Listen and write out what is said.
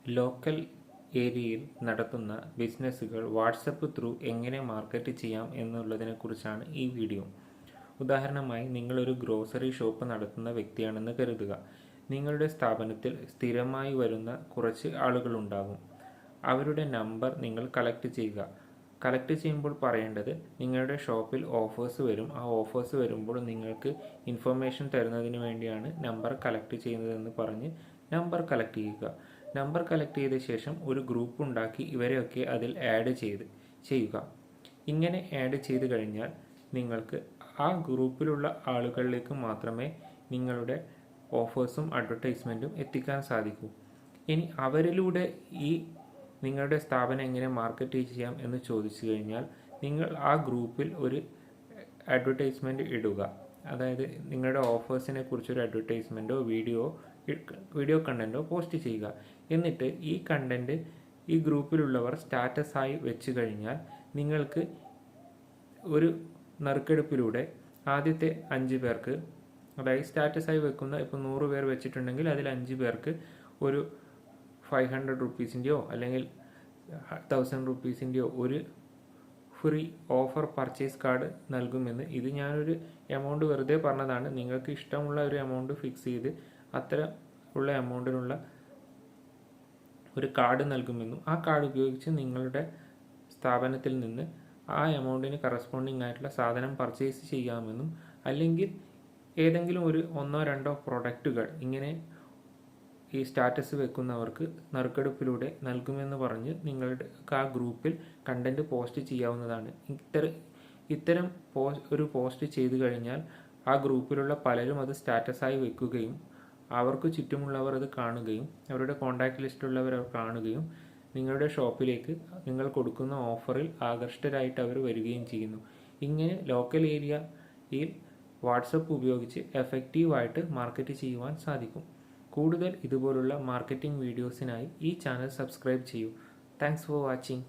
Local ഏരിയയിൽ നടത്തുന്ന ബിസിനസ്സുകൾ വാട്സപ്പ് ത്രൂ എങ്ങനെ മാർക്കറ്റ് ചെയ്യാം എന്നുള്ളതിനെക്കുറിച്ചാണ് ഈ വീഡിയോ. ഉദാഹരണമായി, നിങ്ങളൊരു ഗ്രോസറി ഷോപ്പ് നടത്തുന്ന വ്യക്തിയാണെന്ന് കരുതുക. നിങ്ങളുടെ സ്ഥാപനത്തിൽ സ്ഥിരമായി വരുന്ന കുറച്ച് ആളുകളുണ്ടാകും. അവരുടെ നമ്പർ നിങ്ങൾ കളക്ട് ചെയ്യുക. കളക്ട് ചെയ്യുമ്പോൾ പറയേണ്ടത്, നിങ്ങളുടെ ഷോപ്പിൽ ഓഫേഴ്സ് വരും. ആ ഓഫേഴ്സ് വരുമ്പോൾ നിങ്ങൾക്ക് ഇൻഫർമേഷൻ തരുന്നതിന് വേണ്ടിയാണ് നമ്പർ കളക്ട് ചെയ്യുന്നതെന്ന് പറഞ്ഞ് നമ്പർ കളക്ട് ചെയ്യുക. നമ്പർ കളക്ട് ചെയ്ത ശേഷം ഒരു ഗ്രൂപ്പ് ഉണ്ടാക്കി ഇവരെയൊക്കെ അതിൽ ആഡ് ചെയ്യുക. ഇങ്ങനെ ആഡ് ചെയ്ത് കഴിഞ്ഞാൽ നിങ്ങൾക്ക് ആ ഗ്രൂപ്പിലുള്ള ആളുകളിലേക്ക് മാത്രമേ നിങ്ങളുടെ ഓഫേഴ്സും അഡ്വർടൈസ്മെൻറ്റും എത്തിക്കാൻ സാധിക്കൂ. ഇനി അവരിലൂടെ ഈ നിങ്ങളുടെ സ്ഥാപനം എങ്ങനെ മാർക്കറ്റ് ചെയ്യാം എന്ന് ചോദിച്ചു കഴിഞ്ഞാൽ, നിങ്ങൾ ആ ഗ്രൂപ്പിൽ ഒരു അഡ്വർടൈസ്മെൻറ്റ് ഇടുക. അതായത് നിങ്ങളുടെ ഓഫേഴ്സിനെ കുറിച്ചൊരു അഡ്വർടൈസ്മെൻറ്റോ വീഡിയോ കണ്ടൻറ്റോ പോസ്റ്റ് ചെയ്യുക. എന്നിട്ട് ഈ കണ്ടൻറ്റ് ഈ ഗ്രൂപ്പിലുള്ളവർ സ്റ്റാറ്റസായി വെച്ച് കഴിഞ്ഞാൽ നിങ്ങൾക്ക് ഒരു നറുക്കെടുപ്പിലൂടെ ആദ്യത്തെ 5 പേർക്ക്, അതായത് സ്റ്റാറ്റസായി വെക്കുന്ന ഇപ്പോൾ 100 പേർ വെച്ചിട്ടുണ്ടെങ്കിൽ അതിൽ 5 പേർക്ക് ഒരു 500 റുപ്പീസിൻ്റെയോ അല്ലെങ്കിൽ 1000 റുപ്പീസിൻ്റെയോ ഒരു ഫ്രീ ഓഫർ പർച്ചേസ് കാർഡ് നൽകുമെന്ന്, ഇത് ഞാനൊരു എമൗണ്ട് വെറുതെ പറഞ്ഞതാണ്. നിങ്ങൾക്ക് ഇഷ്ടമുള്ള ഒരു എമൗണ്ട് ഫിക്സ് ചെയ്ത് അത്തരം ഉള്ള എമൗണ്ടിനുള്ള ഒരു കാർഡ് നൽകുമെന്നും ആ കാർഡ് ഉപയോഗിച്ച് നിങ്ങളുടെ സ്ഥാപനത്തിൽ നിന്ന് ആ എമൗണ്ടിന് കറസ്പോണ്ടിങ് ആയിട്ടുള്ള സാധനം പർച്ചേസ് ചെയ്യാമെന്നും, അല്ലെങ്കിൽ ഏതെങ്കിലും ഒരു 1-2 പ്രൊഡക്റ്റുകൾ ഇങ്ങനെ ഈ സ്റ്റാറ്റസ് വെക്കുന്നവർക്ക് നറുക്കെടുപ്പിലൂടെ നൽകുമെന്ന് പറഞ്ഞ് നിങ്ങളുടെ ആ ഗ്രൂപ്പിൽ കണ്ടൻറ്റ് പോസ്റ്റ് ചെയ്യാവുന്നതാണ്. ഇത്തരം ഒരു പോസ്റ്റ് ചെയ്തു കഴിഞ്ഞാൽ ആ ഗ്രൂപ്പിലുള്ള പലരും അത് സ്റ്റാറ്റസായി വെക്കുകയും അവർക്ക് ചുറ്റുമുള്ളവർ അത് കാണുകയും അവരുടെ കോൺടാക്റ്റ് ലിസ്റ്റിലുള്ളവർ കാണുകയും നിങ്ങളുടെ ഷോപ്പിലേക്ക് നിങ്ങൾ കൊടുക്കുന്ന ഓഫറിൽ ആകർഷ്ടരായിട്ട് അവർ വരികയും ചെയ്യുന്നു. ഇങ്ങനെ ലോക്കൽ ഏരിയയിൽ വാട്സപ്പ് ഉപയോഗിച്ച് എഫക്റ്റീവായിട്ട് മാർക്കറ്റ് ചെയ്യുവാൻ സാധിക്കും. കൂടുതൽ ഇതുപോലുള്ള മാർക്കറ്റിംഗ് വീഡിയോസിനായി ഈ ചാനൽ സബ്സ്ക്രൈബ് ചെയ്യൂ. Thanks for watching.